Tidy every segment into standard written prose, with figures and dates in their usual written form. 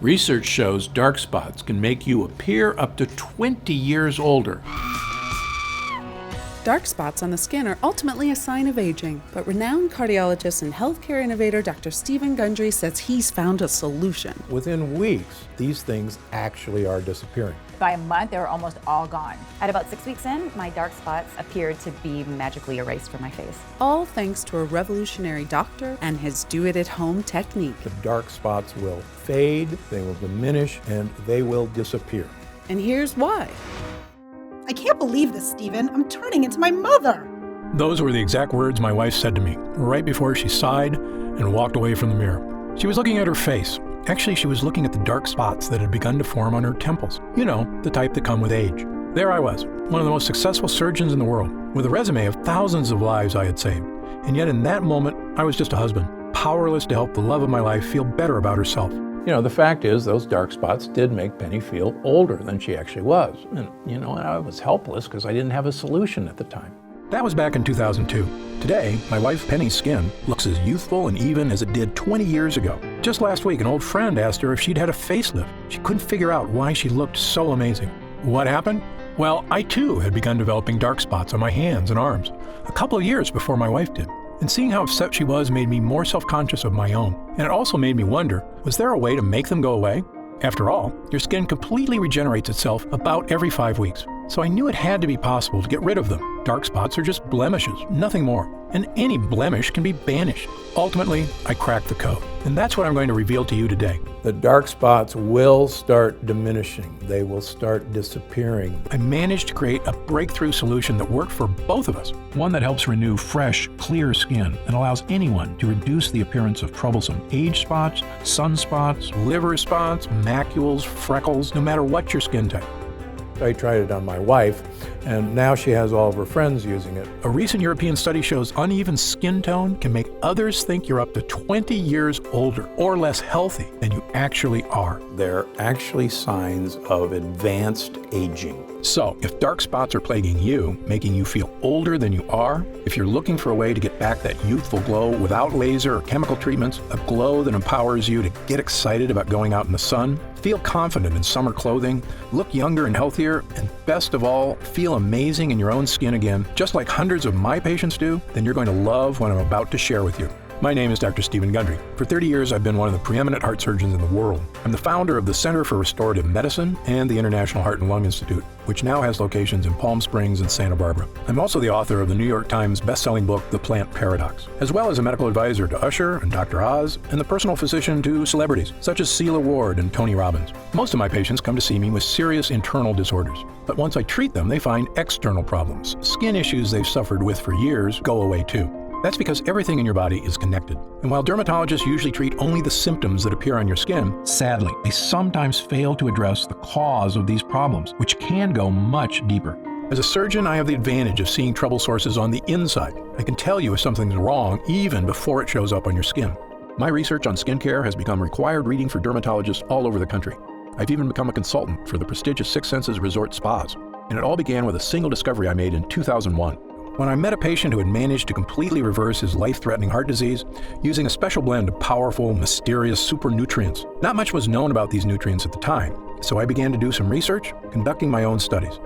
Research shows dark spots can make you appear up to 20 years older. Dark spots on the skin are ultimately a sign of aging, but renowned cardiologist and healthcare innovator Dr. Stephen Gundry says he's found a solution. Within weeks, these things actually are disappearing. By a month, they were almost all gone. At about 6 weeks in, my dark spots appeared to be magically erased from my face. All thanks to a revolutionary doctor and his do-it-at-home technique. The dark spots will fade, they will diminish, and they will disappear. And here's why. I can't believe this, Stephen. I'm turning into my mother. Those were the exact words my wife said to me, right before she sighed and walked away from the mirror. She was looking at her face. Actually, she was looking at the dark spots that had begun to form on her temples. You know, the type that come with age. There I was, one of the most successful surgeons in the world, with a resume of thousands of lives I had saved. And yet in that moment, I was just a husband, powerless to help the love of my life feel better about herself. You know, the fact is those dark spots did make Penny feel older than she actually was. And, you know, I was helpless because I didn't have a solution at the time. That was back in 2002. Today, my wife Penny's skin looks as youthful and even as it did 20 years ago. Just last week, an old friend asked her if she'd had a facelift. She couldn't figure out why she looked so amazing. What happened? Well, I too had begun developing dark spots on my hands and arms, a couple of years before my wife did. And seeing how upset she was made me more self-conscious of my own. And it also made me wonder, was there a way to make them go away? After all, your skin completely regenerates itself about every 5 weeks. So I knew it had to be possible to get rid of them. Dark spots are just blemishes, nothing more. And any blemish can be banished. Ultimately, I cracked the code. And that's what I'm going to reveal to you today. The dark spots will start diminishing. They will start disappearing. I managed to create a breakthrough solution that worked for both of us. One that helps renew fresh, clear skin and allows anyone to reduce the appearance of troublesome age spots, sunspots, liver spots, macules, freckles, no matter what your skin type. I tried it on my wife, and now she has all of her friends using it. A recent European study shows uneven skin tone can make others think you're up to 20 years older or less healthy than you actually are. They're actually signs of advanced aging. So, if dark spots are plaguing you, making you feel older than you are, if you're looking for a way to get back that youthful glow without laser or chemical treatments, a glow that empowers you to get excited about going out in the sun, feel confident in summer clothing, look younger and healthier, and best of all, feel amazing in your own skin again, just like hundreds of my patients do, then you're going to love what I'm about to share with you. My name is Dr. Stephen Gundry. For 30 years, I've been one of the preeminent heart surgeons in the world. I'm the founder of the Center for Restorative Medicine and the International Heart and Lung Institute, which now has locations in Palm Springs and Santa Barbara. I'm also the author of the New York Times best-selling book, The Plant Paradox, as well as a medical advisor to Usher and Dr. Oz, and the personal physician to celebrities, such as Celia Ward and Tony Robbins. Most of my patients come to see me with serious internal disorders. But once I treat them, they find external problems. Skin issues they've suffered with for years go away too. That's because everything in your body is connected. And while dermatologists usually treat only the symptoms that appear on your skin, sadly, they sometimes fail to address the cause of these problems, which can go much deeper. As a surgeon, I have the advantage of seeing trouble sources on the inside. I can tell you if something's wrong even before it shows up on your skin. My research on skincare has become required reading for dermatologists all over the country. I've even become a consultant for the prestigious Six Senses Resort Spas. And it all began with a single discovery I made in 2001. When I met a patient who had managed to completely reverse his life-threatening heart disease using a special blend of powerful, mysterious super nutrients. Not much was known about these nutrients at the time, so I began to do some research, conducting my own studies.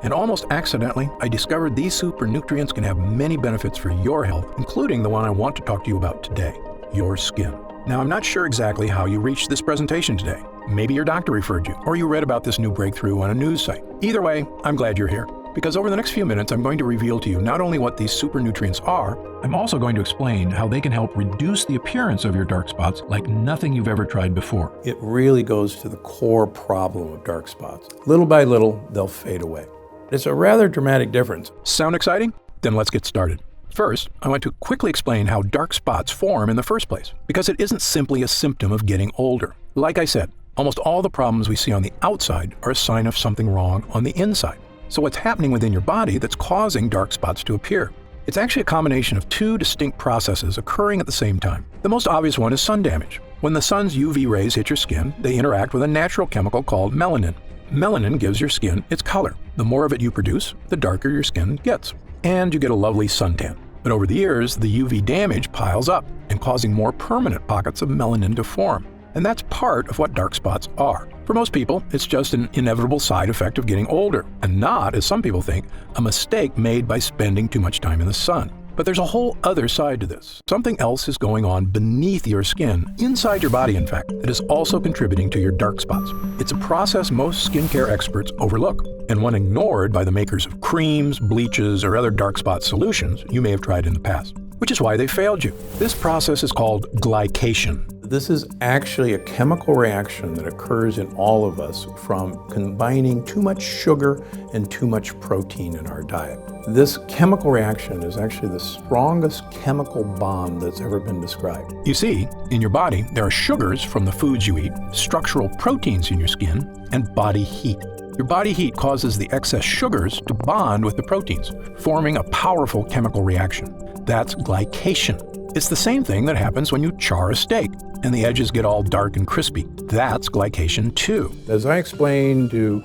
And almost accidentally, I discovered these super nutrients can have many benefits for your health, including the one I want to talk to you about today, your skin. Now, I'm not sure exactly how you reached this presentation today. Maybe your doctor referred you, or you read about this new breakthrough on a news site. Either way, I'm glad you're here. Because over the next few minutes, I'm going to reveal to you not only what these super nutrients are, I'm also going to explain how they can help reduce the appearance of your dark spots like nothing you've ever tried before. It really goes to the core problem of dark spots. Little by little, they'll fade away. It's a rather dramatic difference. Sound exciting? Then let's get started. First, I want to quickly explain how dark spots form in the first place, because it isn't simply a symptom of getting older. Like I said, almost all the problems we see on the outside are a sign of something wrong on the inside. So what's happening within your body that's causing dark spots to appear? It's actually a combination of two distinct processes occurring at the same time. The most obvious one is sun damage. When the sun's UV rays hit your skin, they interact with a natural chemical called melanin. Melanin gives your skin its color. The more of it you produce, the darker your skin gets. And you get a lovely suntan. But over the years, the UV damage piles up and causing more permanent pockets of melanin to form. And that's part of what dark spots are. For most people, it's just an inevitable side effect of getting older, and not, as some people think, a mistake made by spending too much time in the sun. But there's a whole other side to this. Something else is going on beneath your skin, inside your body in fact, that is also contributing to your dark spots. It's a process most skincare experts overlook, and one ignored by the makers of creams, bleaches, or other dark spot solutions you may have tried in the past, which is why they failed you. This process is called glycation. This is actually a chemical reaction that occurs in all of us from combining too much sugar and too much protein in our diet. This chemical reaction is actually the strongest chemical bond that's ever been described. You see, in your body, there are sugars from the foods you eat, structural proteins in your skin, and body heat. Your body heat causes the excess sugars to bond with the proteins, forming a powerful chemical reaction. That's glycation. It's the same thing that happens when you char a steak and the edges get all dark and crispy. That's glycation too. As I explained to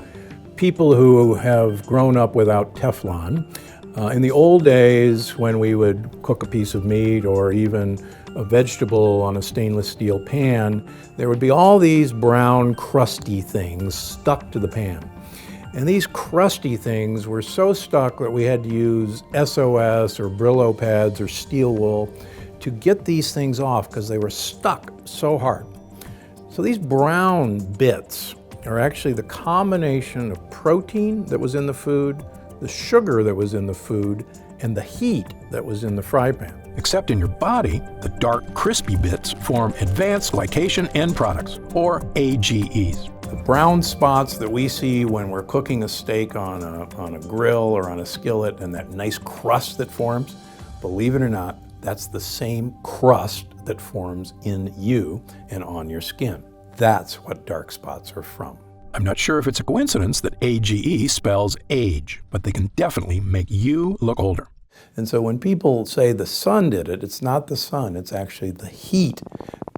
people who have grown up without Teflon, in the old days when we would cook a piece of meat or even a vegetable on a stainless steel pan, there would be all these brown crusty things stuck to the pan. And these crusty things were so stuck that we had to use SOS or Brillo pads or steel wool to get these things off because they were stuck so hard. So these brown bits are actually the combination of protein that was in the food, the sugar that was in the food, and the heat that was in the fry pan. Except in your body, the dark, crispy bits form advanced glycation end products, or AGEs. The brown spots that we see when we're cooking a steak on a grill or on a skillet and that nice crust that forms, believe it or not, that's the same crust that forms in you and on your skin. That's what dark spots are from. I'm not sure if it's a coincidence that AGE spells age, but they can definitely make you look older. And so when people say the sun did it, it's not the sun, it's actually the heat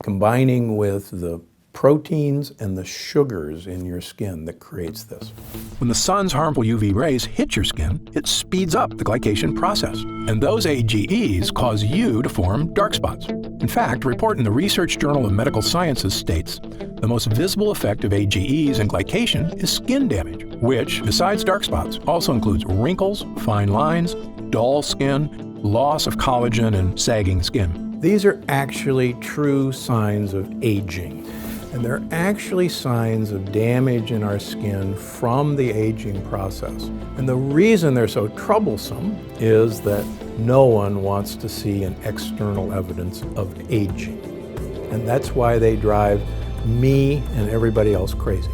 combining with the proteins and the sugars in your skin that creates this. When the sun's harmful UV rays hit your skin, it speeds up the glycation process, and those AGEs cause you to form dark spots. In fact, a report in the Research Journal of Medical Sciences states the most visible effect of AGEs and glycation is skin damage, which, besides dark spots, also includes wrinkles, fine lines, dull skin, loss of collagen, and sagging skin. These are actually true signs of aging. And they're actually signs of damage in our skin from the aging process. And the reason they're so troublesome is that no one wants to see an external evidence of aging. And that's why they drive me and everybody else crazy.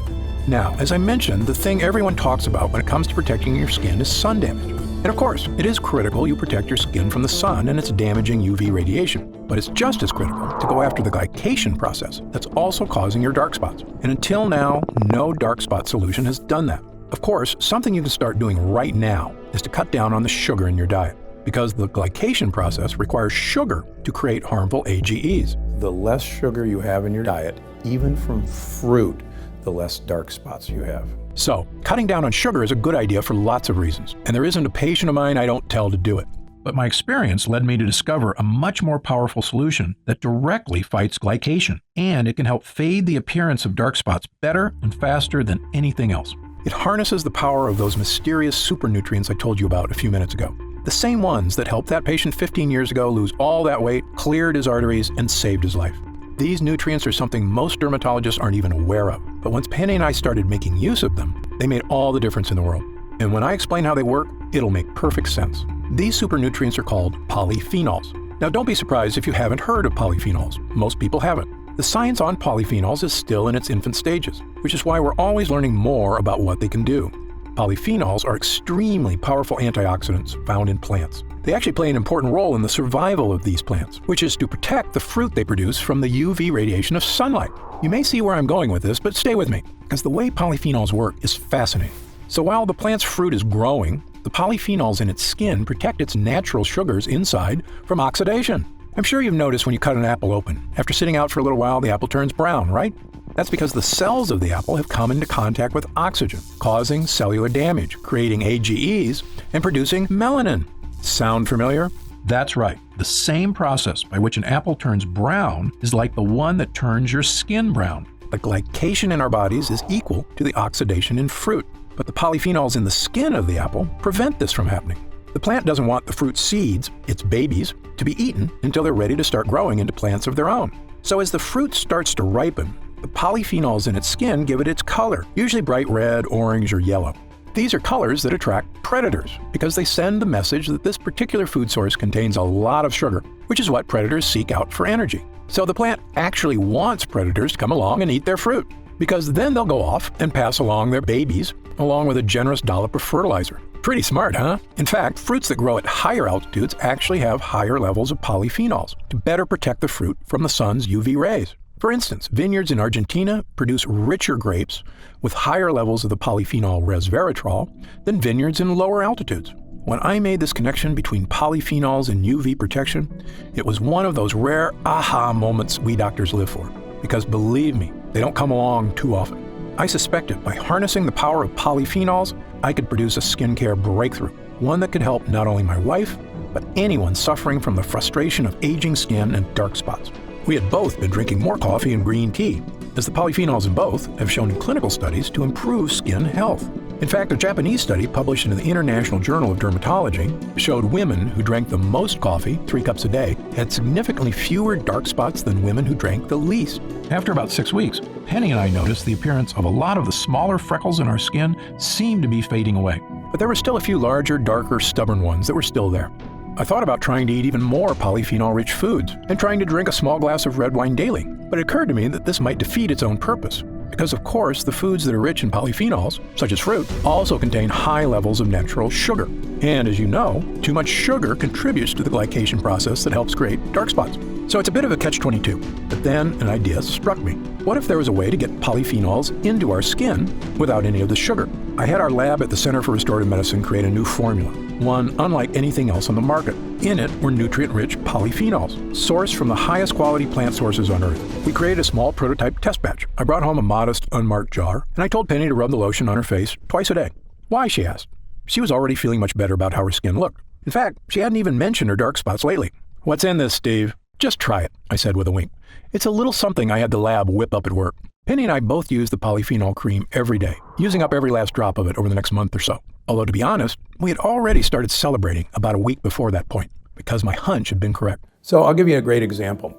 Now, as I mentioned, the thing everyone talks about when it comes to protecting your skin is sun damage. And of course, it is critical you protect your skin from the sun and its damaging UV radiation. But it's just as critical to go after the glycation process that's also causing your dark spots. And until now, no dark spot solution has done that. Of course, something you can start doing right now is to cut down on the sugar in your diet, because the glycation process requires sugar to create harmful AGEs. The less sugar you have in your diet, even from fruit, the less dark spots you have. So, cutting down on sugar is a good idea for lots of reasons, and there isn't a patient of mine I don't tell to do it. But my experience led me to discover a much more powerful solution that directly fights glycation, and it can help fade the appearance of dark spots better and faster than anything else. It harnesses the power of those mysterious super nutrients I told you about a few minutes ago. The same ones that helped that patient 15 years ago lose all that weight, cleared his arteries, and saved his life. These nutrients are something most dermatologists aren't even aware of. But once Penny and I started making use of them, they made all the difference in the world. And when I explain how they work, it'll make perfect sense. These super nutrients are called polyphenols. Now don't be surprised if you haven't heard of polyphenols. Most people haven't. The science on polyphenols is still in its infant stages, which is why we're always learning more about what they can do. Polyphenols are extremely powerful antioxidants found in plants. They actually play an important role in the survival of these plants, which is to protect the fruit they produce from the UV radiation of sunlight. You may see where I'm going with this, but stay with me, because the way polyphenols work is fascinating. So while the plant's fruit is growing, the polyphenols in its skin protect its natural sugars inside from oxidation. I'm sure you've noticed when you cut an apple open, after sitting out for a little while, the apple turns brown, right? That's because the cells of the apple have come into contact with oxygen, causing cellular damage, creating AGEs, and producing melanin. Sound familiar? That's right. The same process by which an apple turns brown is like the one that turns your skin brown. The glycation in our bodies is equal to the oxidation in fruit, but the polyphenols in the skin of the apple prevent this from happening. The plant doesn't want the fruit seeds, its babies, to be eaten until they're ready to start growing into plants of their own. So as the fruit starts to ripen, the polyphenols in its skin give it its color, usually bright red, orange, or yellow. These are colors that attract predators because they send the message that this particular food source contains a lot of sugar, which is what predators seek out for energy. So the plant actually wants predators to come along and eat their fruit, because then they'll go off and pass along their babies along with a generous dollop of fertilizer. Pretty smart, huh? In fact, fruits that grow at higher altitudes actually have higher levels of polyphenols to better protect the fruit from the sun's UV rays. For instance, vineyards in Argentina produce richer grapes with higher levels of the polyphenol resveratrol than vineyards in lower altitudes. When I made this connection between polyphenols and UV protection, it was one of those rare aha moments we doctors live for. Because believe me, they don't come along too often. I suspected by harnessing the power of polyphenols, I could produce a skincare breakthrough, one that could help not only my wife, but anyone suffering from the frustration of aging skin and dark spots. We had both been drinking more coffee and green tea, as the polyphenols in both have shown in clinical studies to improve skin health. In fact, a Japanese study published in the International Journal of Dermatology showed women who drank the most coffee, 3 cups a day, had significantly fewer dark spots than women who drank the least. After about 6 weeks, Penny and I noticed the appearance of a lot of the smaller freckles in our skin seemed to be fading away. But there were still a few larger, darker, stubborn ones that were still there. I thought about trying to eat even more polyphenol-rich foods and trying to drink a small glass of red wine daily, but it occurred to me that this might defeat its own purpose. Because of course, the foods that are rich in polyphenols, such as fruit, also contain high levels of natural sugar. And as you know, too much sugar contributes to the glycation process that helps create dark spots. So it's a bit of a catch-22. But then an idea struck me. What if there was a way to get polyphenols into our skin without any of the sugar? I had our lab at the Center for Restorative Medicine create a new formula, one unlike anything else on the market. In it were nutrient-rich polyphenols, sourced from the highest quality plant sources on Earth. We created a small prototype test batch. I brought home a modest, unmarked jar, and I told Penny to rub the lotion on her face twice a day. Why, she asked. She was already feeling much better about how her skin looked. In fact, she hadn't even mentioned her dark spots lately. "What's in this, Steve?" "Just try it," I said with a wink. It's a little something I had the lab whip up at work. Penny and I both use the polyphenol cream every day, using up every last drop of it over the next month or so. Although to be honest, we had already started celebrating about a week before that point, because my hunch had been correct. So I'll give you a great example.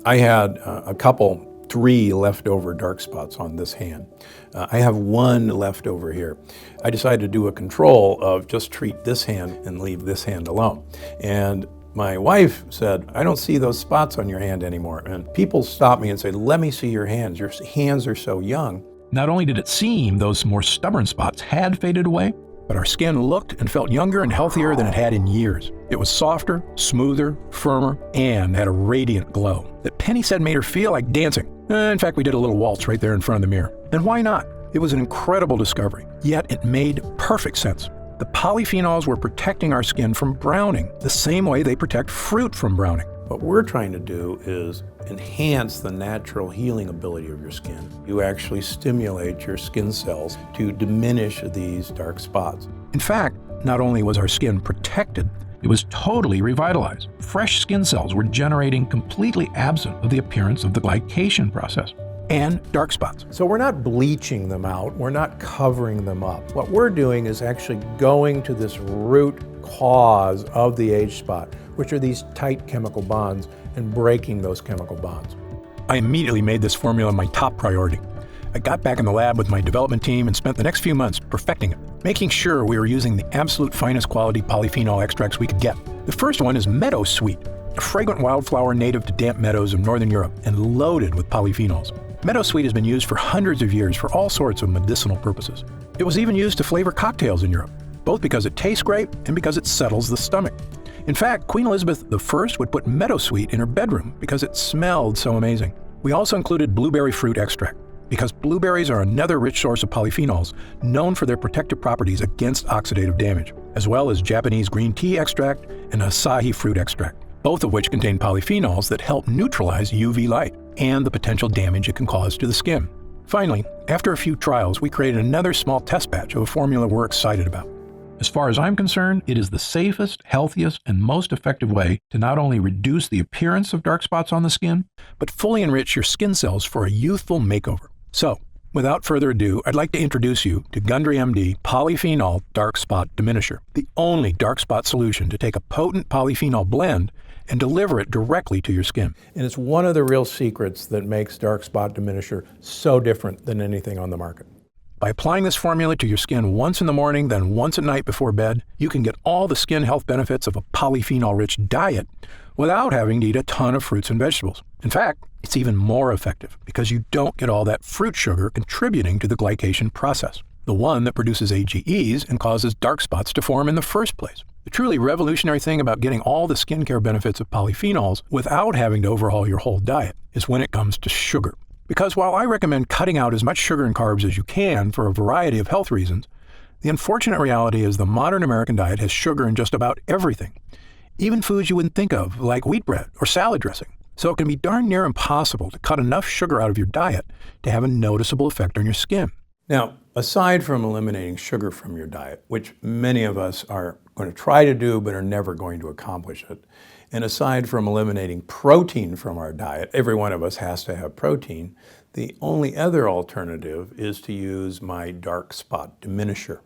I had a couple, 3 leftover dark spots on this hand. I have 1 left over here. I decided to do a control of just treat this hand and leave this hand alone. And my wife said, "I don't see those spots on your hand anymore." And people stopped me and said, "Let me see your hands. Your hands are so young." Not only did it seem those more stubborn spots had faded away, But our skin looked and felt younger and healthier than it had in years. It was softer, smoother, firmer, and had a radiant glow that Penny said made her feel like dancing. In fact, we did a little waltz right there in front of the mirror. And why not? It was an incredible discovery, yet it made perfect sense. The polyphenols were protecting our skin from browning, the same way they protect fruit from browning. What we're trying to do is enhance the natural healing ability of your skin. You actually stimulate your skin cells to diminish these dark spots. In fact, not only was our skin protected, it was totally revitalized. Fresh skin cells were generating completely absent of the appearance of the glycation process. And dark spots. So we're not bleaching them out, we're not covering them up. What we're doing is actually going to this root cause of the age spot, which are these tight chemical bonds, and breaking those chemical bonds. I immediately made this formula my top priority. I got back in the lab with my development team and spent the next few months perfecting it, making sure we were using the absolute finest quality polyphenol extracts we could get. The first one is Meadow Sweet, a fragrant wildflower native to damp meadows of northern Europe and loaded with polyphenols. Meadow Sweet has been used for hundreds of years for all sorts of medicinal purposes. It was even used to flavor cocktails in Europe, both because it tastes great and because it settles the stomach. In fact, Queen Elizabeth I would put Meadow Sweet in her bedroom because it smelled so amazing. We also included blueberry fruit extract, because blueberries are another rich source of polyphenols known for their protective properties against oxidative damage, as well as Japanese green tea extract and Asahi fruit extract, both of which contain polyphenols that help neutralize UV light and the potential damage it can cause to the skin. Finally, after a few trials, we created another small test batch of a formula we're excited about. As far as I'm concerned, it is the safest, healthiest, and most effective way to not only reduce the appearance of dark spots on the skin, but fully enrich your skin cells for a youthful makeover. So, without further ado, I'd like to introduce you to Gundry MD Polyphenol Dark Spot Diminisher, the only dark spot solution to take a potent polyphenol blend and deliver it directly to your skin. And it's one of the real secrets that makes dark spot diminisher so different than anything on the market. By applying this formula to your skin once in the morning, then once at night before bed, you can get all the skin health benefits of a polyphenol-rich diet without having to eat a ton of fruits and vegetables. In fact, it's even more effective because you don't get all that fruit sugar contributing to the glycation process, the one that produces AGEs and causes dark spots to form in the first place. The truly revolutionary thing about getting all the skincare benefits of polyphenols without having to overhaul your whole diet is when it comes to sugar. Because while I recommend cutting out as much sugar and carbs as you can for a variety of health reasons, the unfortunate reality is the modern American diet has sugar in just about everything, even foods you wouldn't think of, like wheat bread or salad dressing. So it can be darn near impossible to cut enough sugar out of your diet to have a noticeable effect on your skin. Now, aside from eliminating sugar from your diet, which many of us are going to try to do but are never going to accomplish it, and aside from eliminating protein from our diet, every one of us has to have protein, the only other alternative is to use my dark spot diminisher.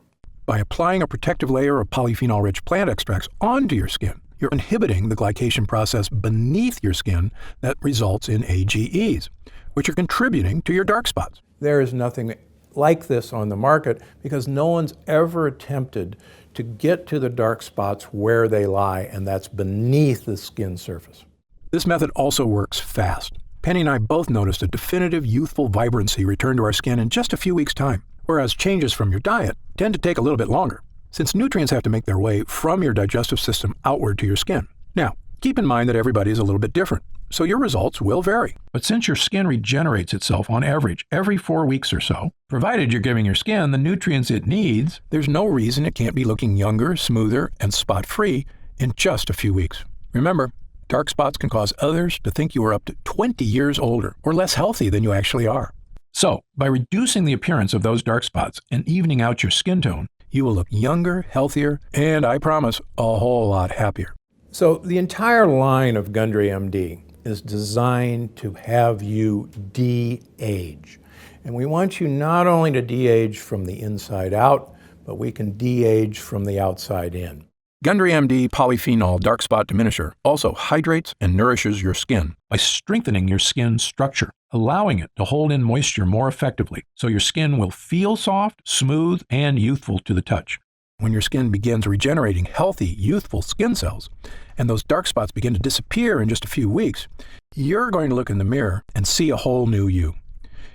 By applying a protective layer of polyphenol-rich plant extracts onto your skin, you're inhibiting the glycation process beneath your skin that results in AGEs, which are contributing to your dark spots. There is nothing like this on the market because no one's ever attempted to get to the dark spots where they lie, and that's beneath the skin surface. This method also works fast. Penny and I both noticed a definitive youthful vibrancy return to our skin in just a few weeks' time, whereas changes from your diet tend to take a little bit longer, since nutrients have to make their way from your digestive system outward to your skin. Now, keep in mind that everybody is a little bit different, so your results will vary. But since your skin regenerates itself on average every 4 weeks or so, provided you're giving your skin the nutrients it needs, there's no reason it can't be looking younger, smoother, and spot-free in just a few weeks. Remember, dark spots can cause others to think you are up to 20 years older or less healthy than you actually are. So, by reducing the appearance of those dark spots and evening out your skin tone, you will look younger, healthier, and I promise, a whole lot happier. So the entire line of Gundry MD is designed to have you de-age. And we want you not only to de-age from the inside out, but we can de-age from the outside in. Gundry MD Polyphenol Dark Spot Diminisher also hydrates and nourishes your skin by strengthening your skin structure, allowing it to hold in moisture more effectively, so your skin will feel soft, smooth, and youthful to the touch. When your skin begins regenerating healthy, youthful skin cells, and those dark spots begin to disappear in just a few weeks, you're going to look in the mirror and see a whole new you.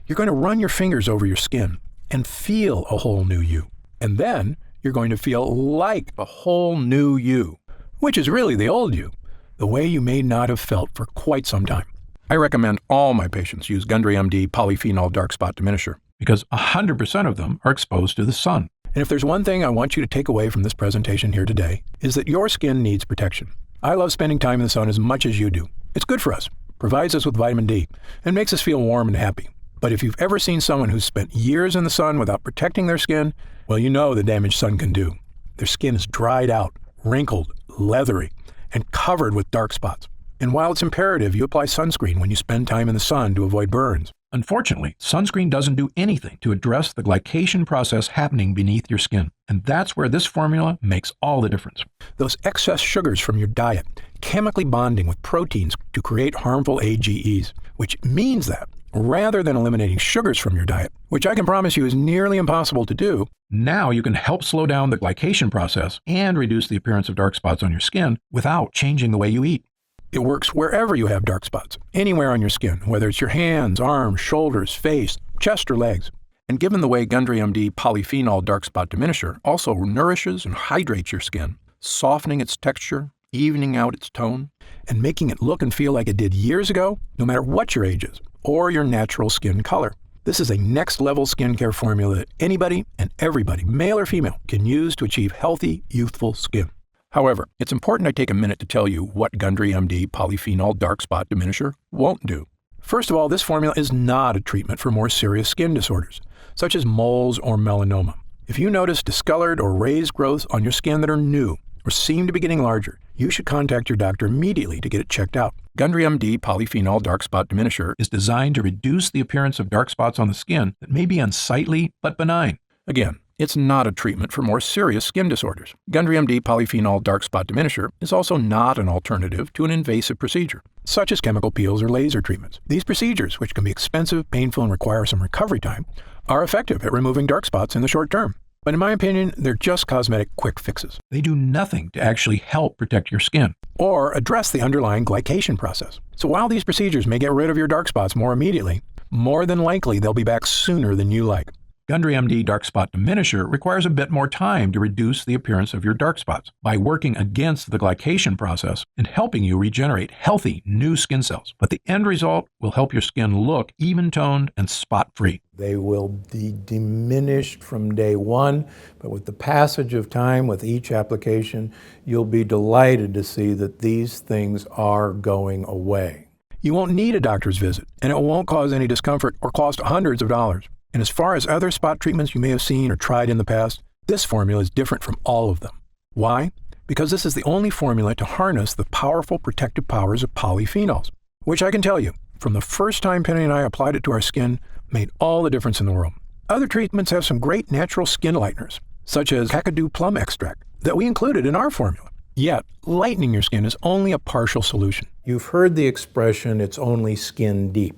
You're going to run your fingers over your skin and feel a whole new you. And then you're going to feel like a whole new you, which is really the old you, the way you may not have felt for quite some time. I recommend all my patients use Gundry MD Polyphenol Dark Spot Diminisher because 100% of them are exposed to the sun. And if there's one thing I want you to take away from this presentation here today, is that your skin needs protection. I love spending time in the sun as much as you do. It's good for us, provides us with vitamin D, and makes us feel warm and happy. But if you've ever seen someone who's spent years in the sun without protecting their skin, well, you know the damage sun can do. Their skin is dried out, wrinkled, leathery, and covered with dark spots. And while it's imperative you apply sunscreen when you spend time in the sun to avoid burns, unfortunately, sunscreen doesn't do anything to address the glycation process happening beneath your skin. And that's where this formula makes all the difference. Those excess sugars from your diet chemically bonding with proteins to create harmful AGEs, which means that rather than eliminating sugars from your diet, which I can promise you is nearly impossible to do, now you can help slow down the glycation process and reduce the appearance of dark spots on your skin without changing the way you eat. It works wherever you have dark spots, anywhere on your skin, whether it's your hands, arms, shoulders, face, chest, or legs. And given the way Gundry MD Polyphenol Dark Spot Diminisher also nourishes and hydrates your skin, softening its texture, evening out its tone, and making it look and feel like it did years ago, no matter what your age is, or your natural skin color. This is a next-level skincare formula that anybody and everybody, male or female, can use to achieve healthy, youthful skin. However, it's important I take a minute to tell you what Gundry MD Polyphenol Dark Spot Diminisher won't do. First of all, this formula is not a treatment for more serious skin disorders, such as moles or melanoma. If you notice discolored or raised growths on your skin that are new or seem to be getting larger, you should contact your doctor immediately to get it checked out. Gundry MD Polyphenol Dark Spot Diminisher is designed to reduce the appearance of dark spots on the skin that may be unsightly but benign. Again, it's not a treatment for more serious skin disorders. Gundry MD Polyphenol Dark Spot Diminisher is also not an alternative to an invasive procedure, such as chemical peels or laser treatments. These procedures, which can be expensive, painful, and require some recovery time, are effective at removing dark spots in the short term. But in my opinion, they're just cosmetic quick fixes. They do nothing to actually help protect your skin or address the underlying glycation process. So while these procedures may get rid of your dark spots more immediately, more than likely they'll be back sooner than you like. Gundry MD Dark Spot Diminisher requires a bit more time to reduce the appearance of your dark spots by working against the glycation process and helping you regenerate healthy new skin cells. But the end result will help your skin look even-toned and spot-free. They will be diminished from day one, but with the passage of time, with each application, you'll be delighted to see that these things are going away. You won't need a doctor's visit, and it won't cause any discomfort or cost hundreds of dollars. And as far as other spot treatments you may have seen or tried in the past, this formula is different from all of them. Why? Because this is the only formula to harness the powerful protective powers of polyphenols, which I can tell you, from the first time Penny and I applied it to our skin, made all the difference in the world. Other treatments have some great natural skin lighteners, such as kakadu plum extract, that we included in our formula. Yet, lightening your skin is only a partial solution. You've heard the expression, it's only skin deep.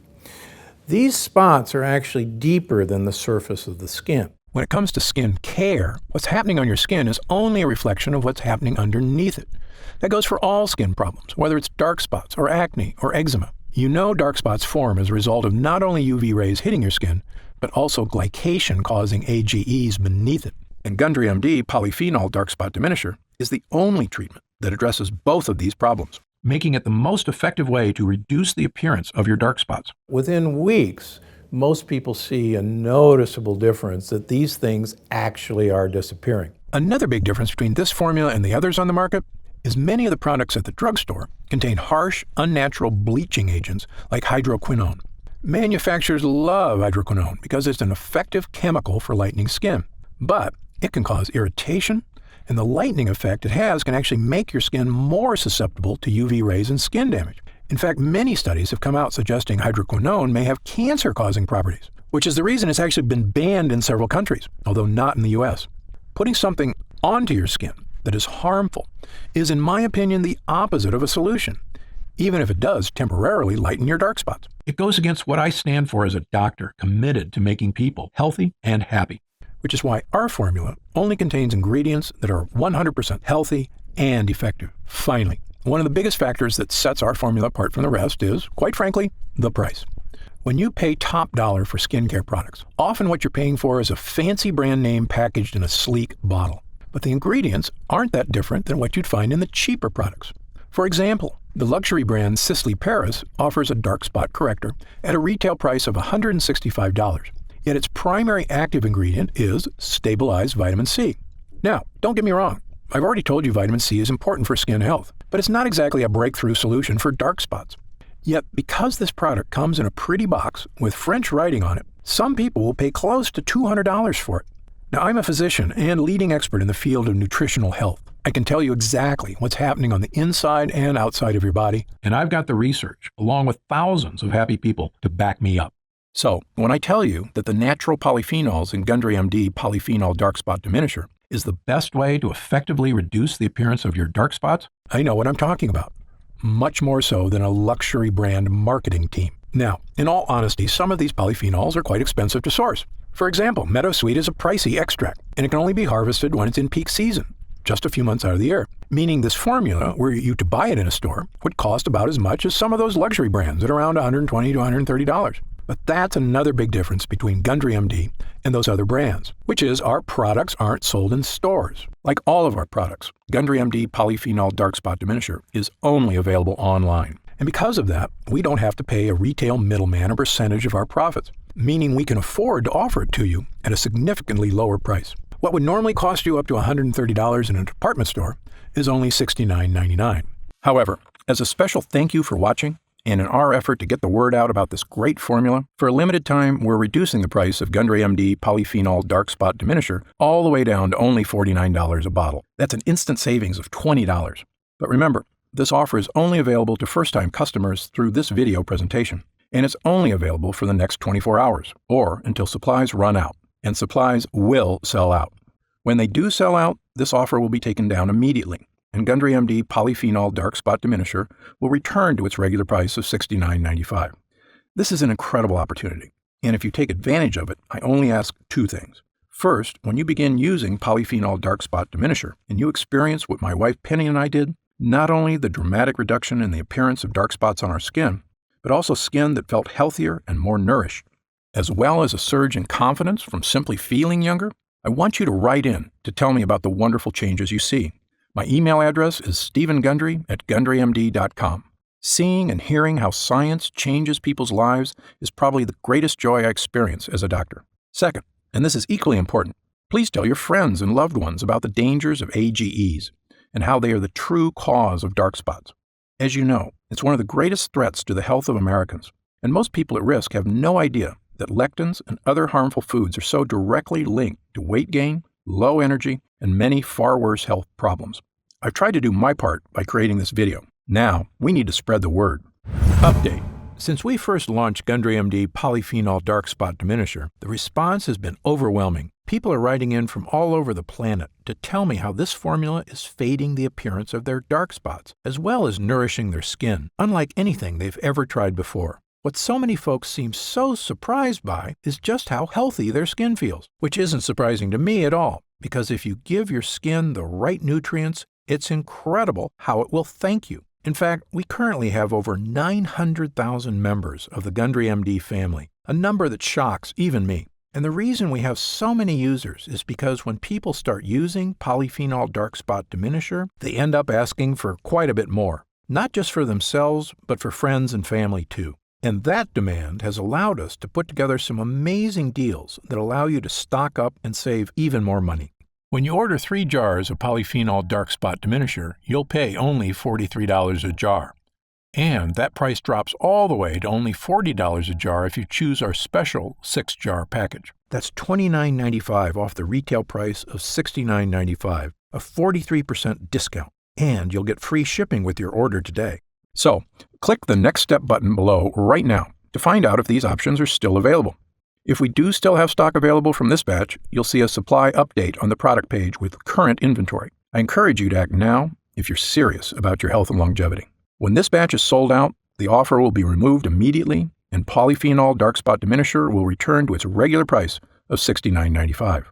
These spots are actually deeper than the surface of the skin. When it comes to skin care, what's happening on your skin is only a reflection of what's happening underneath it. That goes for all skin problems, whether it's dark spots or acne or eczema. You know dark spots form as a result of not only UV rays hitting your skin, but also glycation causing AGEs beneath it. And Gundry MD Polyphenol Dark Spot Diminisher is the only treatment that addresses both of these problems, making it the most effective way to reduce the appearance of your dark spots. Within weeks, most people see a noticeable difference that these things actually are disappearing. Another big difference between this formula and the others on the market is many of the products at the drugstore contain harsh, unnatural bleaching agents like hydroquinone. Manufacturers love hydroquinone because it's an effective chemical for lightening skin, but it can cause irritation, and the lightening effect it has can actually make your skin more susceptible to UV rays and skin damage. In fact, many studies have come out suggesting hydroquinone may have cancer-causing properties, which is the reason it's actually been banned in several countries, although not in the US. Putting something onto your skin that is harmful is, in my opinion, the opposite of a solution, even if it does temporarily lighten your dark spots. It goes against what I stand for as a doctor committed to making people healthy and happy, which is why our formula only contains ingredients that are 100% healthy and effective. Finally, one of the biggest factors that sets our formula apart from the rest is, quite frankly, the price. When you pay top dollar for skincare products, often what you're paying for is a fancy brand name packaged in a sleek bottle. But the ingredients aren't that different than what you'd find in the cheaper products. For example, the luxury brand Sisley Paris offers a dark spot corrector at a retail price of $165. Yet its primary active ingredient is stabilized vitamin C. Now, don't get me wrong. I've already told you vitamin C is important for skin health, but it's not exactly a breakthrough solution for dark spots. Yet, because this product comes in a pretty box with French writing on it, some people will pay close to $200 for it. Now, I'm a physician and leading expert in the field of nutritional health. I can tell you exactly what's happening on the inside and outside of your body, and I've got the research, along with thousands of happy people, to back me up. So, when I tell you that the natural polyphenols in Gundry MD Polyphenol Dark Spot Diminisher is the best way to effectively reduce the appearance of your dark spots, I know what I'm talking about. Much more so than a luxury brand marketing team. Now, in all honesty, some of these polyphenols are quite expensive to source. For example, meadowsweet is a pricey extract, and it can only be harvested when it's in peak season, just a few months out of the year. Meaning this formula, were you to buy it in a store, would cost about as much as some of those luxury brands at around $120 to $130. But that's another big difference between Gundry MD and those other brands, which is our products aren't sold in stores. Like all of our products, Gundry MD Polyphenol Dark Spot Diminisher is only available online. And because of that, we don't have to pay a retail middleman a percentage of our profits, meaning we can afford to offer it to you at a significantly lower price. What would normally cost you up to $130 in a department store is only $69.99. However, as a special thank you for watching, And in our effort to get the word out about this great formula, for a limited time, we're reducing the price of Gundry MD Polyphenol Dark Spot Diminisher all the way down to only $49 a bottle. That's an instant savings of $20. But remember, this offer is only available to first-time customers through this video presentation, and it's only available for the next 24 hours, or until supplies run out, and supplies will sell out. When they do sell out, this offer will be taken down immediately, and Gundry MD Polyphenol Dark Spot Diminisher will return to its regular price of $69.95. This is an incredible opportunity, and if you take advantage of it, I only ask two things. First, when you begin using Polyphenol Dark Spot Diminisher, and you experience what my wife Penny and I did, not only the dramatic reduction in the appearance of dark spots on our skin, but also skin that felt healthier and more nourished, as well as a surge in confidence from simply feeling younger, I want you to write in to tell me about the wonderful changes you see. My email address is stephengundry@gundrymd.com. Seeing and hearing how science changes people's lives is probably the greatest joy I experience as a doctor. Second, and this is equally important, please tell your friends and loved ones about the dangers of AGEs and how they are the true cause of dark spots. As you know, it's one of the greatest threats to the health of Americans, and most people at risk have no idea that lectins and other harmful foods are so directly linked to weight gain, low energy, and many far worse health problems. I've tried to do my part by creating this video. Now, we need to spread the word. Update. Since we first launched Gundry MD Polyphenol Dark Spot Diminisher, the response has been overwhelming. People are writing in from all over the planet to tell me how this formula is fading the appearance of their dark spots, as well as nourishing their skin, unlike anything they've ever tried before. What so many folks seem so surprised by is just how healthy their skin feels, which isn't surprising to me at all, because if you give your skin the right nutrients, it's incredible how it will thank you. In fact, we currently have over 900,000 members of the Gundry MD family, a number that shocks even me. And the reason we have so many users is because when people start using Polyphenol Dark Spot Diminisher, they end up asking for quite a bit more, not just for themselves, but for friends and family too. And that demand has allowed us to put together some amazing deals that allow you to stock up and save even more money. When you order 3 jars of Polyphenol Dark Spot Diminisher, you'll pay only $43 a jar. And that price drops all the way to only $40 a jar if you choose our special 6-jar package. That's $29.95 off the retail price of $69.95, a 43% discount. And you'll get free shipping with your order today. So, click the Next Step button below right now to find out if these options are still available. If we do still have stock available from this batch, you'll see a supply update on the product page with current inventory. I encourage you to act now if you're serious about your health and longevity. When this batch is sold out, the offer will be removed immediately, and Polyphenol Dark Spot Diminisher will return to its regular price of $69.95.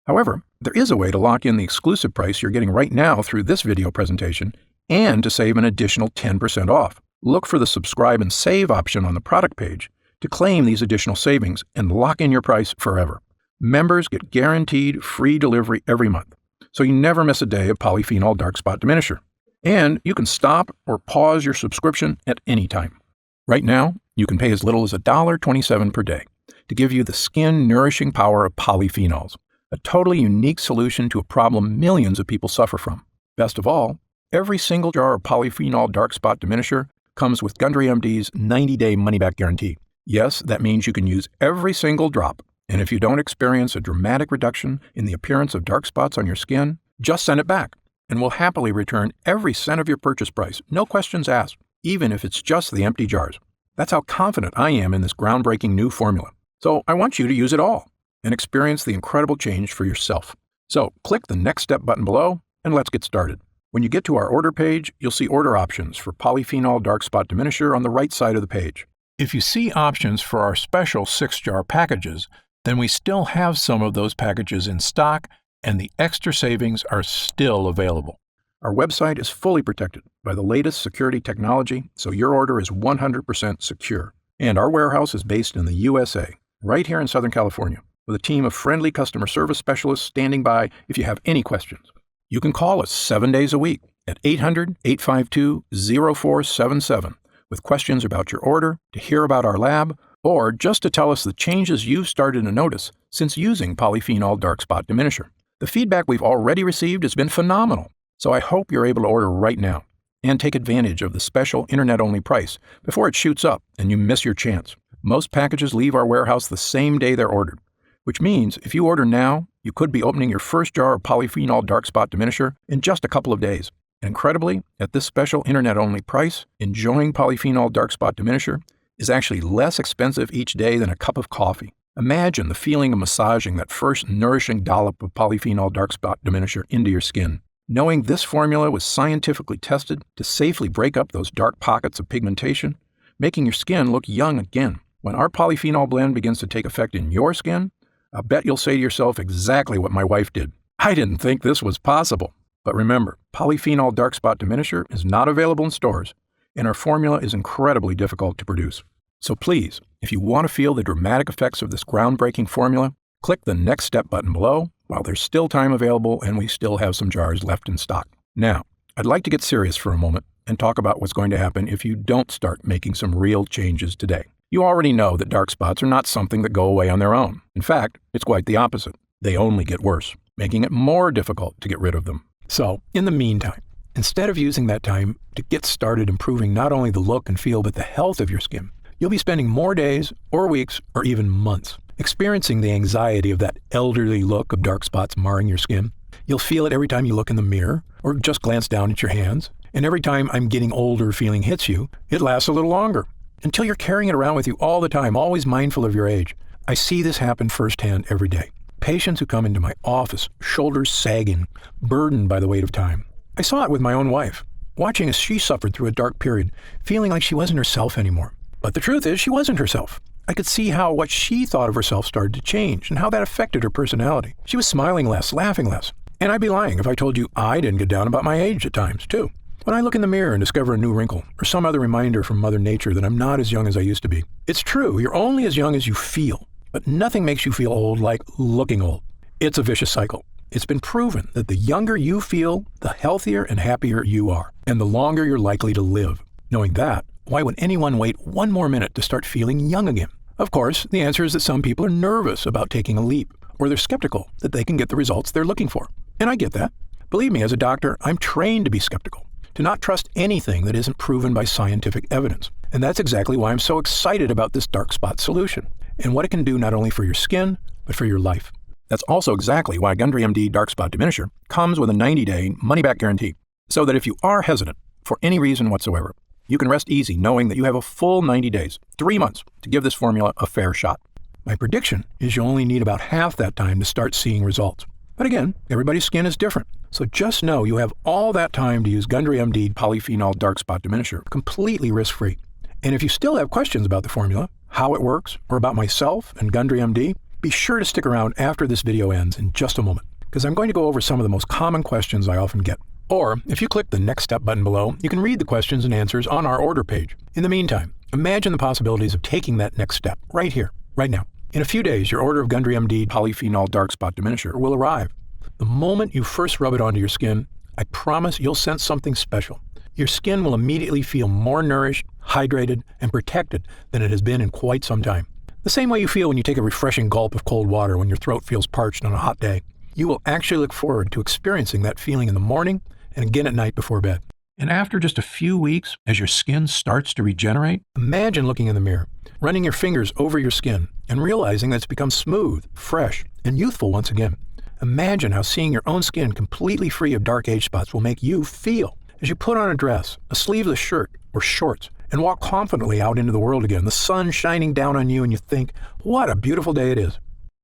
However, there is a way to lock in the exclusive price you're getting right now through this video presentation and to save an additional 10% off. Look for the subscribe and save option on the product page to claim these additional savings and lock in your price forever. Members get guaranteed free delivery every month, so you never miss a day of Polyphenol Dark Spot Diminisher. And you can stop or pause your subscription at any time. Right now, you can pay as little as $1.27 per day to give you the skin-nourishing power of polyphenols, a totally unique solution to a problem millions of people suffer from. Best of all, every single jar of Polyphenol Dark Spot Diminisher comes with Gundry MD's 90-day money-back guarantee. Yes, that means you can use every single drop, and if you don't experience a dramatic reduction in the appearance of dark spots on your skin, just send it back, and we'll happily return every cent of your purchase price, no questions asked, even if it's just the empty jars. That's how confident I am in this groundbreaking new formula. So I want you to use it all and experience the incredible change for yourself. So click the Next Step button below, and let's get started. When you get to our order page, you'll see order options for Polyphenol Dark Spot Diminisher on the right side of the page. If you see options for our special 6-jar packages, then we still have some of those packages in stock, and the extra savings are still available. Our website is fully protected by the latest security technology, so your order is 100% secure. And our warehouse is based in the USA, right here in Southern California, with a team of friendly customer service specialists standing by if you have any questions. You can call us 7 days a week at 800-852-0477 with questions about your order, to hear about our lab, or just to tell us the changes you've started to notice since using Polyphenol Dark Spot Diminisher. The feedback we've already received has been phenomenal, so I hope you're able to order right now. And take advantage of the special internet-only price before it shoots up and you miss your chance. Most packages leave our warehouse the same day they're ordered, which means if you order now, you could be opening your first jar of polyphenol dark spot diminisher in just a couple of days. And incredibly, at this special internet-only price, enjoying polyphenol dark spot diminisher is actually less expensive each day than a cup of coffee. Imagine the feeling of massaging that first nourishing dollop of polyphenol dark spot diminisher into your skin. Knowing this formula was scientifically tested to safely break up those dark pockets of pigmentation, making your skin look young again. When our polyphenol blend begins to take effect in your skin, I'll bet you'll say to yourself exactly what my wife did. I didn't think this was possible. But remember, polyphenol dark spot diminisher is not available in stores, and our formula is incredibly difficult to produce. So please, if you want to feel the dramatic effects of this groundbreaking formula, click the Next Step button below while there's still time available and we still have some jars left in stock. Now, I'd like to get serious for a moment and talk about what's going to happen if you don't start making some real changes today. You already know that dark spots are not something that go away on their own. In fact, it's quite the opposite. They only get worse, making it more difficult to get rid of them. So, in the meantime, instead of using that time to get started improving not only the look and feel but the health of your skin, you'll be spending more days or weeks or even months experiencing the anxiety of that elderly look of dark spots marring your skin. You'll feel it every time you look in the mirror or just glance down at your hands. And every time I'm getting older feeling hits you, it lasts a little longer until you're carrying it around with you all the time, always mindful of your age. I see this happen firsthand every day. Patients who come into my office, shoulders sagging, burdened by the weight of time. I saw it with my own wife, watching as she suffered through a dark period, feeling like she wasn't herself anymore. But the truth is, she wasn't herself. I could see how what she thought of herself started to change and how that affected her personality. She was smiling less, laughing less. And I'd be lying if I told you I didn't get down about my age at times, too. When I look in the mirror and discover a new wrinkle or some other reminder from Mother Nature that I'm not as young as I used to be. It's true, you're only as young as you feel, but nothing makes you feel old like looking old. It's a vicious cycle. It's been proven that the younger you feel, the healthier and happier you are, and the longer you're likely to live. Knowing that, why would anyone wait one more minute to start feeling young again? Of course, the answer is that some people are nervous about taking a leap, or they're skeptical that they can get the results they're looking for. And I get that. Believe me, as a doctor, I'm trained to be skeptical, to not trust anything that isn't proven by scientific evidence. And that's exactly why I'm so excited about this dark spot solution, and what it can do not only for your skin, but for your life. That's also exactly why Gundry MD Dark Spot Diminisher comes with a 90-day money-back guarantee, so that if you are hesitant for any reason whatsoever, you can rest easy knowing that you have a full 90 days, 3 months, to give this formula a fair shot. My prediction is you only need about half that time to start seeing results. But again, everybody's skin is different, so just know you have all that time to use Gundry MD Polyphenol Dark Spot Diminisher completely risk-free. And if you still have questions about the formula, how it works, or about myself and Gundry MD, be sure to stick around after this video ends in just a moment, because I'm going to go over some of the most common questions I often get. Or, if you click the Next Step button below, you can read the questions and answers on our order page. In the meantime, imagine the possibilities of taking that next step right here, right now. In a few days, your order of Gundry MD Polyphenol Dark Spot Diminisher will arrive. The moment you first rub it onto your skin, I promise you'll sense something special. Your skin will immediately feel more nourished, hydrated, and protected than it has been in quite some time. The same way you feel when you take a refreshing gulp of cold water when your throat feels parched on a hot day. You will actually look forward to experiencing that feeling in the morning and again at night before bed. And after just a few weeks, as your skin starts to regenerate, imagine looking in the mirror, running your fingers over your skin, and realizing that it's become smooth, fresh, and youthful once again. Imagine how seeing your own skin completely free of dark age spots will make you feel as you put on a dress, a sleeveless shirt, or shorts, and walk confidently out into the world again, the sun shining down on you, and you think, what a beautiful day it is.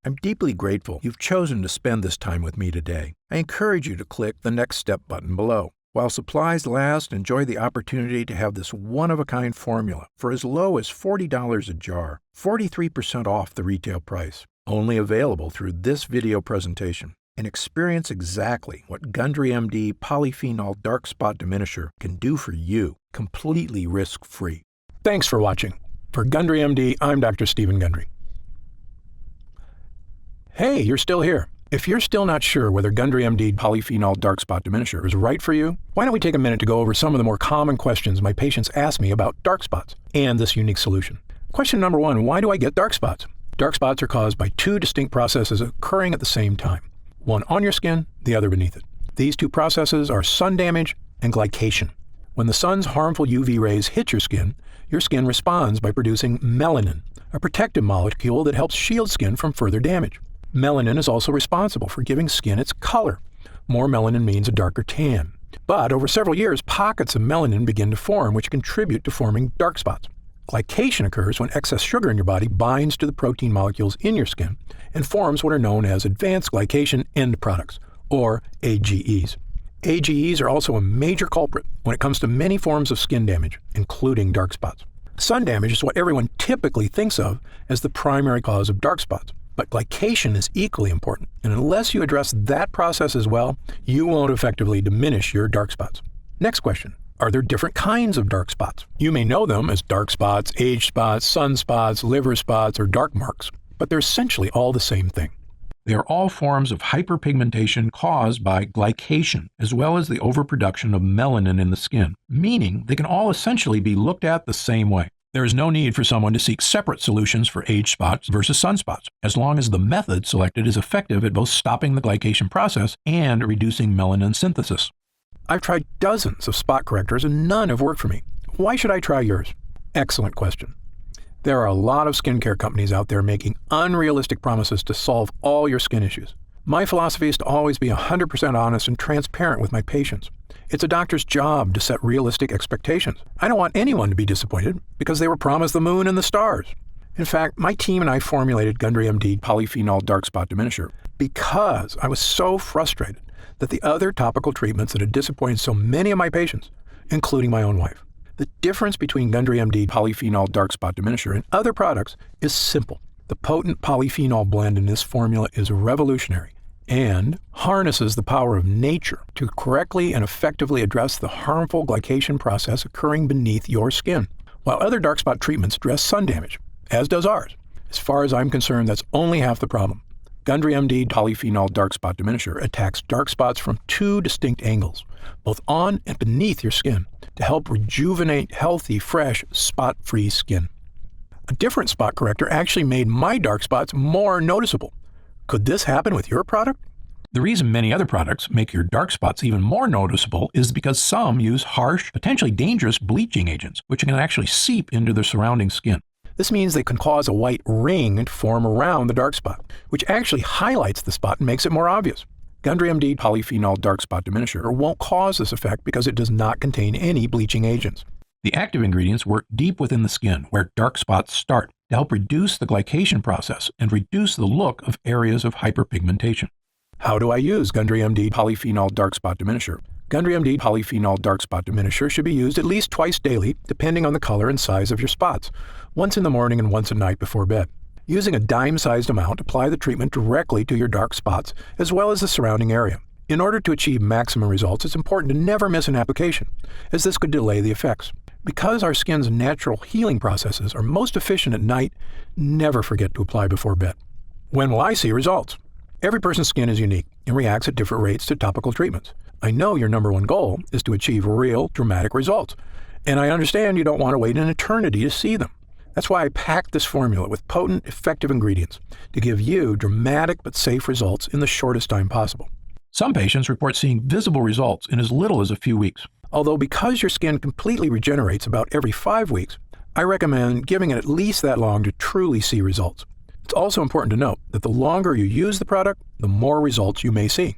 I'm deeply grateful you've chosen to spend this time with me today. I encourage you to click the Next Step button below. While supplies last, enjoy the opportunity to have this one-of-a-kind formula for as low as $40 a jar, 43% off the retail price. Only available through this video presentation. And experience exactly what Gundry MD Polyphenol Dark Spot Diminisher can do for you, completely risk-free. Thanks for watching. For Gundry MD, I'm Dr. Stephen Gundry. Hey, you're still here. If you're still not sure whether Gundry MD Polyphenol Dark Spot Diminisher is right for you, why don't we take a minute to go over some of the more common questions my patients ask me about dark spots and this unique solution. Question number 1, why do I get dark spots? Dark spots are caused by 2 distinct processes occurring at the same time. One on your skin, the other beneath it. These 2 processes are sun damage and glycation. When the sun's harmful UV rays hit your skin responds by producing melanin, a protective molecule that helps shield skin from further damage. Melanin is also responsible for giving skin its color. More melanin means a darker tan. But over several years, pockets of melanin begin to form, which contribute to forming dark spots. Glycation occurs when excess sugar in your body binds to the protein molecules in your skin and forms what are known as advanced glycation end products, or AGEs. AGEs are also a major culprit when it comes to many forms of skin damage, including dark spots. Sun damage is what everyone typically thinks of as the primary cause of dark spots, but glycation is equally important, and unless you address that process as well, you won't effectively diminish your dark spots. Next question. Are there different kinds of dark spots? You may know them as dark spots, age spots, sunspots, liver spots, or dark marks, but they're essentially all the same thing. They are all forms of hyperpigmentation caused by glycation, as well as the overproduction of melanin in the skin, meaning they can all essentially be looked at the same way. There is no need for someone to seek separate solutions for age spots versus sunspots, as long as the method selected is effective at both stopping the glycation process and reducing melanin synthesis. I've tried dozens of spot correctors and none have worked for me. Why should I try yours? Excellent question. There are a lot of skincare companies out there making unrealistic promises to solve all your skin issues. My philosophy is to always be 100% honest and transparent with my patients. It's a doctor's job to set realistic expectations. I don't want anyone to be disappointed because they were promised the moon and the stars. In fact, my team and I formulated Gundry MD Polyphenol Dark Spot Diminisher because I was so frustrated that the other topical treatments that had disappointed so many of my patients, including my own wife. The difference between Gundry MD Polyphenol Dark Spot Diminisher and other products is simple. The potent polyphenol blend in this formula is revolutionary and harnesses the power of nature to correctly and effectively address the harmful glycation process occurring beneath your skin. While other dark spot treatments address sun damage, as does ours, as far as I'm concerned, that's only half the problem. Gundry MD Polyphenol Dark Spot Diminisher attacks dark spots from two distinct angles, both on and beneath your skin, to help rejuvenate healthy, fresh, spot-free skin. A different spot corrector actually made my dark spots more noticeable. Could this happen with your product? The reason many other products make your dark spots even more noticeable is because some use harsh, potentially dangerous bleaching agents, which can actually seep into the surrounding skin. This means they can cause a white ring to form around the dark spot, which actually highlights the spot and makes it more obvious. Gundry MD Polyphenol Dark Spot Diminisher won't cause this effect because it does not contain any bleaching agents. The active ingredients work deep within the skin, where dark spots start, to help reduce the glycation process and reduce the look of areas of hyperpigmentation. How do I use Gundry MD Polyphenol Dark Spot Diminisher? Gundry MD Polyphenol Dark Spot Diminisher should be used at least twice daily, depending on the color and size of your spots, once in the morning and once at night before bed. Using a dime-sized amount, apply the treatment directly to your dark spots, as well as the surrounding area. In order to achieve maximum results, it's important to never miss an application, as this could delay the effects. Because our skin's natural healing processes are most efficient at night, never forget to apply before bed. When will I see results? Every person's skin is unique and reacts at different rates to topical treatments. I know your number one goal is to achieve real, dramatic results, and I understand you don't want to wait an eternity to see them. That's why I packed this formula with potent, effective ingredients to give you dramatic but safe results in the shortest time possible. Some patients report seeing visible results in as little as a few weeks. Although because your skin completely regenerates about every 5 weeks, I recommend giving it at least that long to truly see results. It's also important to note that the longer you use the product, the more results you may see.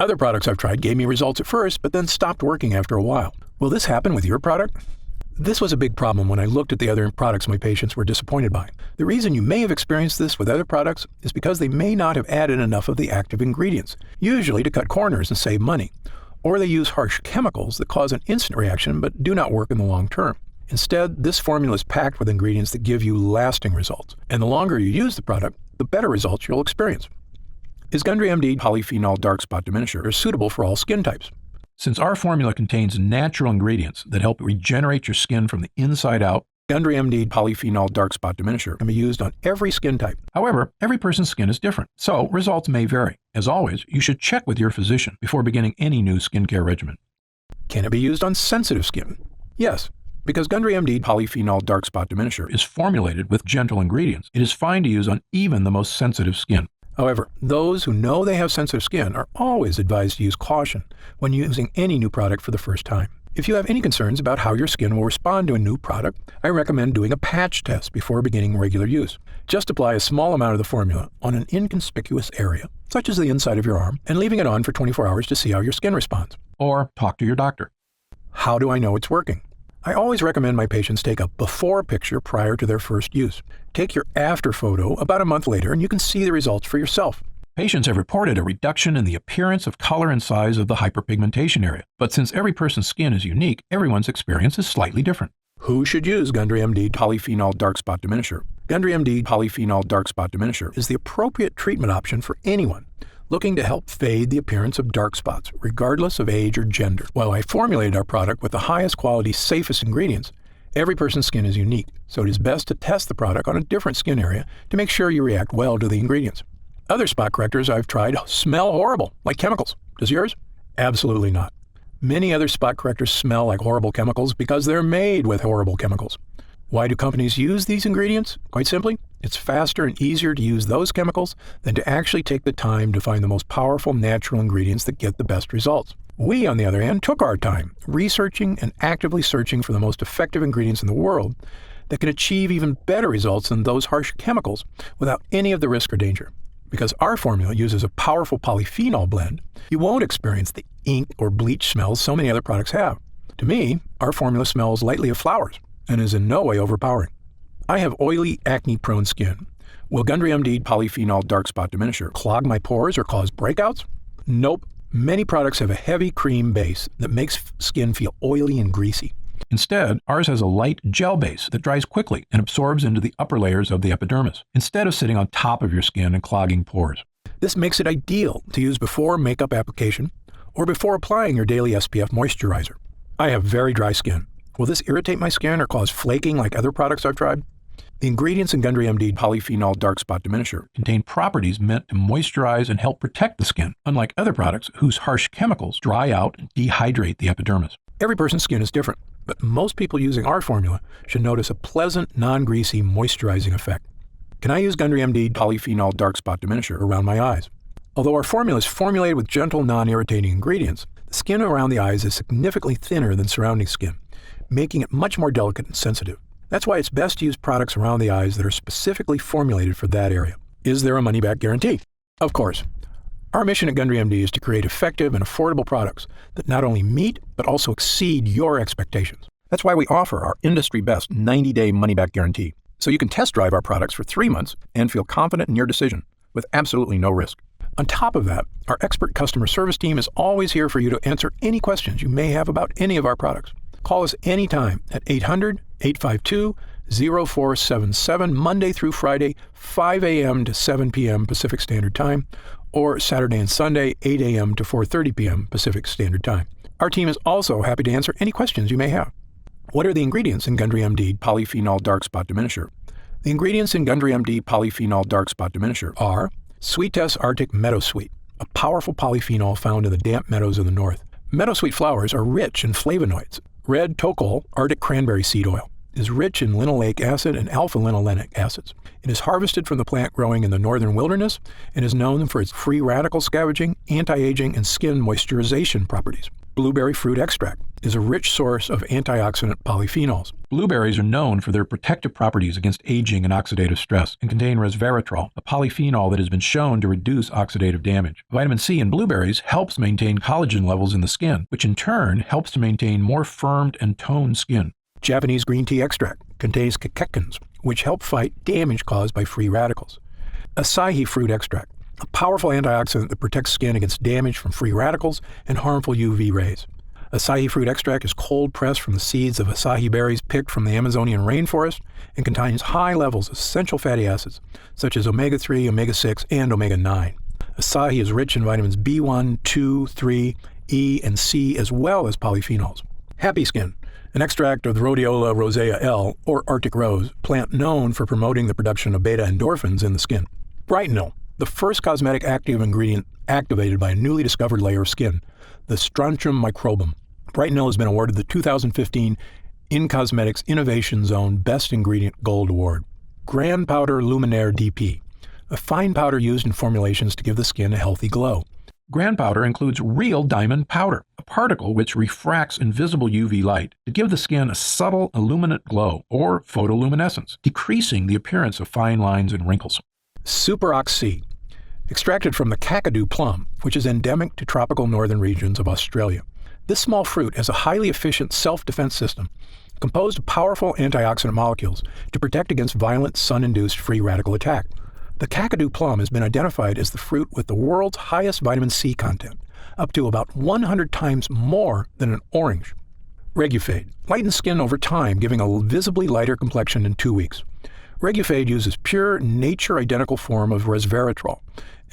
Other products I've tried gave me results at first, but then stopped working after a while. Will this happen with your product? This was a big problem when I looked at the other products my patients were disappointed by. The reason you may have experienced this with other products is because they may not have added enough of the active ingredients, usually to cut corners and save money. Or they use harsh chemicals that cause an instant reaction but do not work in the long term. Instead, this formula is packed with ingredients that give you lasting results, and the longer you use the product, the better results you'll experience. Is Gundry MD Polyphenol Dark Spot Diminisher suitable for all skin types? Since our formula contains natural ingredients that help regenerate your skin from the inside out, Gundry MD Polyphenol Dark Spot Diminisher can be used on every skin type. However, every person's skin is different, so results may vary. As always, you should check with your physician before beginning any new skincare regimen. Can it be used on sensitive skin? Yes. Because Gundry MD Polyphenol Dark Spot Diminisher Is formulated with gentle ingredients, it is fine to use on even the most sensitive skin. However, those who know they have sensitive skin are always advised to use caution when using any new product for the first time. If you have any concerns about how your skin will respond to a new product, I recommend doing a patch test before beginning regular use. Just apply a small amount of the formula on an inconspicuous area, such as the inside of your arm, and leaving it on for 24 hours to see how your skin responds. Or talk to your doctor. How do I know it's working? I always recommend my patients take a before picture prior to their first use. Take your after photo about a month later and you can see the results for yourself. Patients have reported a reduction in the appearance of color and size of the hyperpigmentation area. But since every person's skin is unique, everyone's experience is slightly different. Who should use Gundry MD Polyphenol Dark Spot Diminisher? Gundry MD Polyphenol Dark Spot Diminisher is the appropriate treatment option for anyone looking to help fade the appearance of dark spots, regardless of age or gender. While I formulated our product with the highest quality, safest ingredients, every person's skin is unique, so it is best to test the product on a different skin area to make sure you react well to the ingredients. Other spot correctors I've tried smell horrible, like chemicals. Does yours? Absolutely not. Many other spot correctors smell like horrible chemicals because they're made with horrible chemicals. Why do companies use these ingredients? Quite simply, it's faster and easier to use those chemicals than to actually take the time to find the most powerful natural ingredients that get the best results. We, on the other hand, took our time researching and actively searching for the most effective ingredients in the world that can achieve even better results than those harsh chemicals without any of the risk or danger. Because our formula uses a powerful polyphenol blend, you won't experience the ink or bleach smells so many other products have. To me, our formula smells lightly of flowers and is in no way overpowering. I have oily, acne-prone skin. Will Gundry MD Polyphenol Dark Spot Diminisher clog my pores or cause breakouts? Nope. Many products have a heavy cream base that makes skin feel oily and greasy. Instead, ours has a light gel base that dries quickly and absorbs into the upper layers of the epidermis, instead of sitting on top of your skin and clogging pores. This makes it ideal to use before makeup application or before applying your daily SPF moisturizer. I have very dry skin. Will this irritate my skin or cause flaking like other products I've tried? The ingredients in Gundry MD Polyphenol Dark Spot Diminisher Contain properties meant to moisturize and help protect the skin, unlike other products whose harsh chemicals dry out and dehydrate the epidermis. Every person's skin is different, but most people using our formula should notice a pleasant, non-greasy, moisturizing effect. Can I use Gundry MD Polyphenol Dark Spot Diminisher around my eyes? Although our formula is formulated with gentle, non-irritating ingredients, the skin around the eyes is significantly thinner than surrounding skin, making it much more delicate and sensitive. That's why it's best to use products around the eyes that are specifically formulated for that area. Is there a money-back guarantee? Of course. Our mission at Gundry MD is to create effective and affordable products that not only meet, but also exceed your expectations. That's why we offer our industry-best 90-day money-back guarantee, so you can test drive our products for 3 months and feel confident in your decision with absolutely no risk. On top of that, our expert customer service team is always here for you to answer any questions you may have about any of our products. Call us anytime at 800-852-0477, Monday through Friday, 5 a.m. to 7 p.m. Pacific Standard Time, or Saturday and Sunday, 8 a.m. to 4:30 p.m. Pacific Standard Time. Our team is also happy to answer any questions you may have. What are the ingredients in Gundry MD Polyphenol Dark Spot Diminisher? The ingredients in Gundry MD Polyphenol Dark Spot Diminisher are Sweetess Arctic Meadowsweet, a powerful polyphenol found in the damp meadows of the north. Meadowsweet flowers are rich in flavonoids. Red Tocol Arctic Cranberry Seed Oil is rich in linoleic acid and alpha-linolenic acids. It is harvested from the plant growing in the northern wilderness and is known for its free radical scavenging, anti-aging, and skin moisturization properties. Blueberry fruit extract is a rich source of antioxidant polyphenols. Blueberries are known for their protective properties against aging and oxidative stress and contain resveratrol, a polyphenol that has been shown to reduce oxidative damage. Vitamin C in blueberries helps maintain collagen levels in the skin, which in turn helps to maintain more firmed and toned skin. Japanese green tea extract contains catechins, which help fight damage caused by free radicals. Acai fruit extract, a powerful antioxidant that protects skin against damage from free radicals and harmful UV rays. Acai fruit extract is cold pressed from the seeds of acai berries picked from the Amazonian rainforest and contains high levels of essential fatty acids such as omega-3, omega-6, and omega-9. Acai is rich in vitamins B1, 2, 3, E, and C, as well as polyphenols. Happy Skin, an extract of the Rhodiola rosea L, or Arctic rose, plant known for promoting the production of beta-endorphins in the skin. Brightenol, the first cosmetic active ingredient activated by a newly discovered layer of skin, the Strontium microbum. Brightenol has been awarded the 2015 In Cosmetics Innovation Zone Best Ingredient Gold Award. Grand Powder Luminaire DP, a fine powder used in formulations to give the skin a healthy glow. Grand powder includes real diamond powder, a particle which refracts invisible UV light to give the skin a subtle illuminant glow or photoluminescence, decreasing the appearance of fine lines and wrinkles. Superox C, extracted from the Kakadu plum, which is endemic to tropical northern regions of Australia. This small fruit has a highly efficient self-defense system composed of powerful antioxidant molecules to protect against violent sun-induced free radical attack. The Kakadu plum has been identified as the fruit with the world's highest vitamin C content, up to about 100 times more than an orange. Regufade lightens skin over time, giving a visibly lighter complexion in 2 weeks. Regufade uses pure, nature-identical form of resveratrol,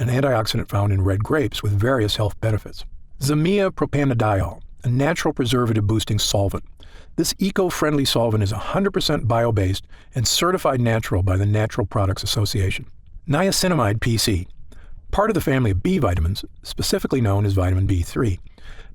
an antioxidant found in red grapes with various health benefits. Zamia propanediol, a natural preservative-boosting solvent. This eco-friendly solvent is 100% bio-based and certified natural by the Natural Products Association. Niacinamide PC, part of the family of B vitamins, specifically known as vitamin B3.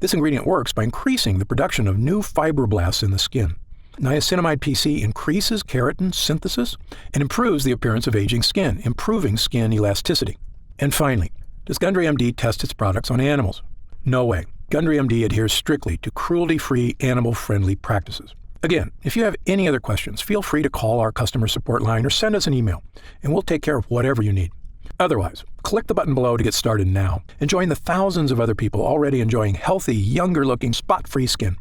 This ingredient works by increasing the production of new fibroblasts in the skin. Niacinamide PC increases keratin synthesis and improves the appearance of aging skin, improving skin elasticity. And finally, does Gundry MD test its products on animals? No way. Gundry MD adheres strictly to cruelty-free, animal-friendly practices. Again, if you have any other questions, feel free to call our customer support line or send us an email, and we'll take care of whatever you need. Otherwise, click the button below to get started now and join the thousands of other people already enjoying healthy, younger-looking, spot-free skin.